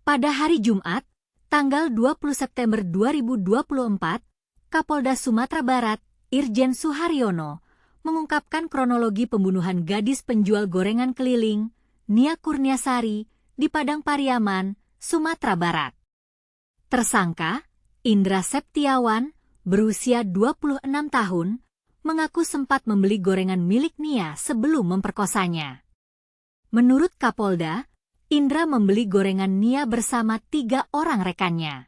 Pada hari Jumat, tanggal 20 September 2024, Kapolda Sumatera Barat, Irjen Suharyono, mengungkapkan kronologi pembunuhan gadis penjual gorengan keliling, Nia Kurniasari, di Padang Pariaman, Sumatera Barat. Tersangka, Indra Septiawan, berusia 26 tahun, mengaku sempat membeli gorengan milik Nia sebelum memperkosanya. Menurut Kapolda, Indra membeli gorengan Nia bersama 3 orang rekannya.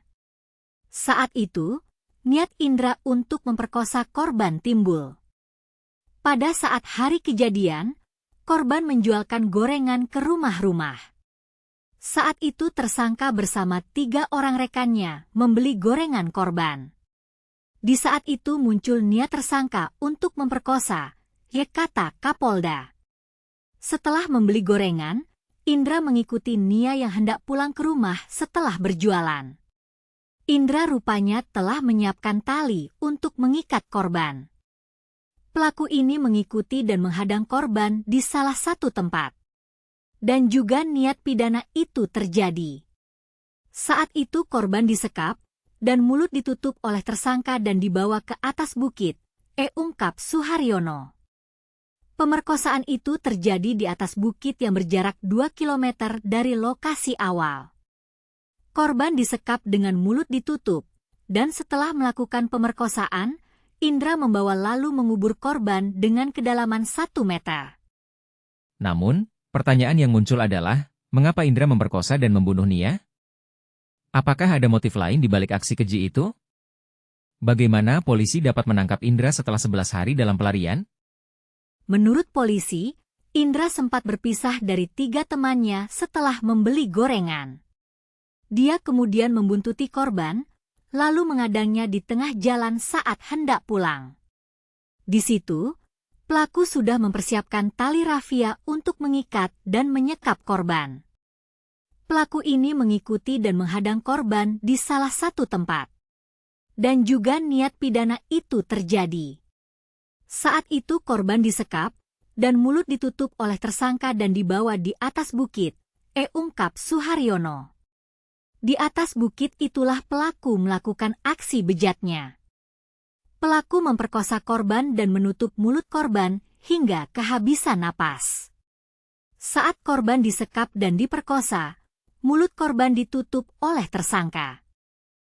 Saat itu, niat Indra untuk memperkosa korban timbul. Pada saat hari kejadian, korban menjualkan gorengan ke rumah-rumah. Saat itu tersangka bersama 3 orang rekannya membeli gorengan korban. Di saat itu muncul niat tersangka untuk memperkosa, kata Kapolda. Setelah membeli gorengan, Indra mengikuti Nia yang hendak pulang ke rumah setelah berjualan. Indra rupanya telah menyiapkan tali untuk mengikat korban. Pelaku ini mengikuti dan menghadang korban di salah satu tempat. Dan juga niat pidana itu terjadi. Saat itu korban disekap dan mulut ditutup oleh tersangka dan dibawa ke atas bukit, ungkap Suharyono. Pemerkosaan itu terjadi di atas bukit yang berjarak 2 km dari lokasi awal. Korban disekap dengan mulut ditutup, dan setelah melakukan pemerkosaan, Indra membawa lalu mengubur korban dengan kedalaman 1 meter. Namun, pertanyaan yang muncul adalah, mengapa Indra memperkosa dan membunuh Nia? Apakah ada motif lain di balik aksi keji itu? Bagaimana polisi dapat menangkap Indra setelah 11 hari dalam pelarian? Menurut polisi, Indra sempat berpisah dari 3 temannya setelah membeli gorengan. Dia kemudian membuntuti korban, lalu mengadangnya di tengah jalan saat hendak pulang. Di situ, pelaku sudah mempersiapkan tali rafia untuk mengikat dan menyekap korban. Pelaku ini mengikuti dan menghadang korban di salah satu tempat. Dan juga niat pidana itu terjadi. Saat itu korban disekap dan mulut ditutup oleh tersangka dan dibawa di atas bukit, ungkap Suharyono. Di atas bukit itulah pelaku melakukan aksi bejatnya. Pelaku memperkosa korban dan menutup mulut korban hingga kehabisan napas. Saat korban disekap dan diperkosa, mulut korban ditutup oleh tersangka.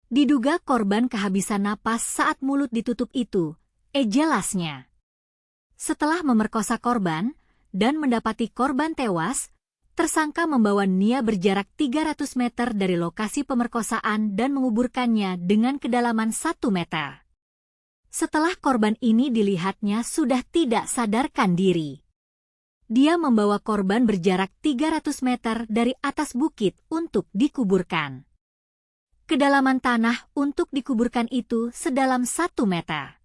Diduga korban kehabisan napas saat mulut ditutup itu, jelasnya. Setelah memerkosa korban dan mendapati korban tewas, tersangka membawa Nia berjarak 300 meter dari lokasi pemerkosaan dan menguburkannya dengan kedalaman 1 meter. Setelah korban ini dilihatnya sudah tidak sadarkan diri. Dia membawa korban berjarak 300 meter dari atas bukit untuk dikuburkan. Kedalaman tanah untuk dikuburkan itu sedalam 1 meter.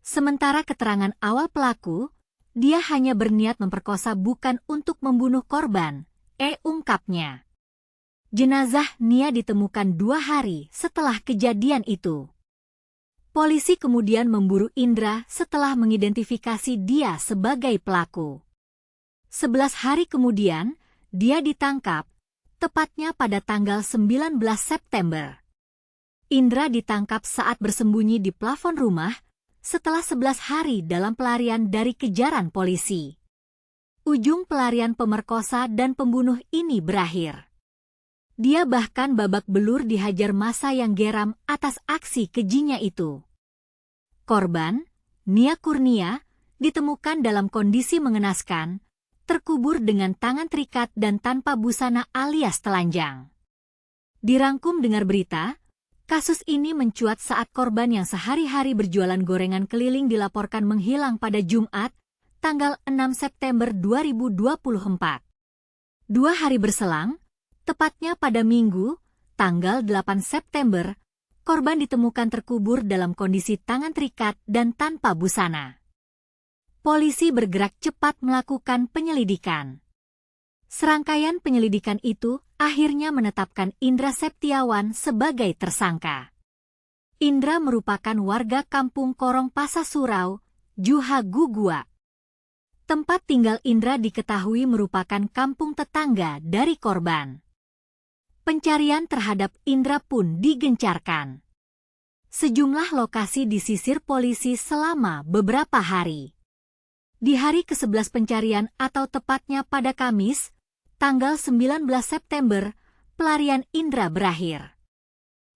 Sementara keterangan awal pelaku, dia hanya berniat memperkosa bukan untuk membunuh korban, ungkapnya. Jenazah Nia ditemukan 2 hari setelah kejadian itu. Polisi kemudian memburu Indra setelah mengidentifikasi dia sebagai pelaku. 11 hari kemudian, dia ditangkap, tepatnya pada tanggal 19 September. Indra ditangkap saat bersembunyi di plafon rumah, setelah 11 hari dalam pelarian dari kejaran polisi. Ujung pelarian pemerkosa dan pembunuh ini berakhir. Dia bahkan babak belur dihajar massa yang geram atas aksi kejinya itu. Korban, Nia Kurnia, ditemukan dalam kondisi mengenaskan, terkubur dengan tangan terikat dan tanpa busana alias telanjang. Dirangkum dengar berita, kasus ini mencuat saat korban yang sehari-hari berjualan gorengan keliling dilaporkan menghilang pada Jumat, tanggal 6 September 2024. 2 hari berselang, tepatnya pada Minggu, tanggal 8 September, korban ditemukan terkubur dalam kondisi tangan terikat dan tanpa busana. Polisi bergerak cepat melakukan penyelidikan. Serangkaian penyelidikan itu akhirnya menetapkan Indra Septiawan sebagai tersangka. Indra merupakan warga kampung Korong Pasasurau, Juha Gugua. Tempat tinggal Indra diketahui merupakan kampung tetangga dari korban. Pencarian terhadap Indra pun digencarkan. Sejumlah lokasi disisir polisi selama beberapa hari. Di hari ke-11 pencarian atau tepatnya pada Kamis, tanggal 19 September, pelarian Indra berakhir.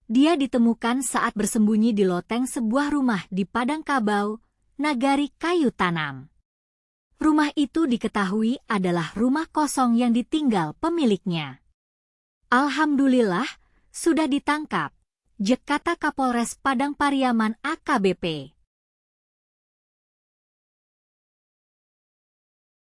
Dia ditemukan saat bersembunyi di loteng sebuah rumah di Padang Kabau, Nagari Kayu Tanam. Rumah itu diketahui adalah rumah kosong yang ditinggal pemiliknya. Alhamdulillah, sudah ditangkap, kata Kapolres Padang Pariaman AKBP.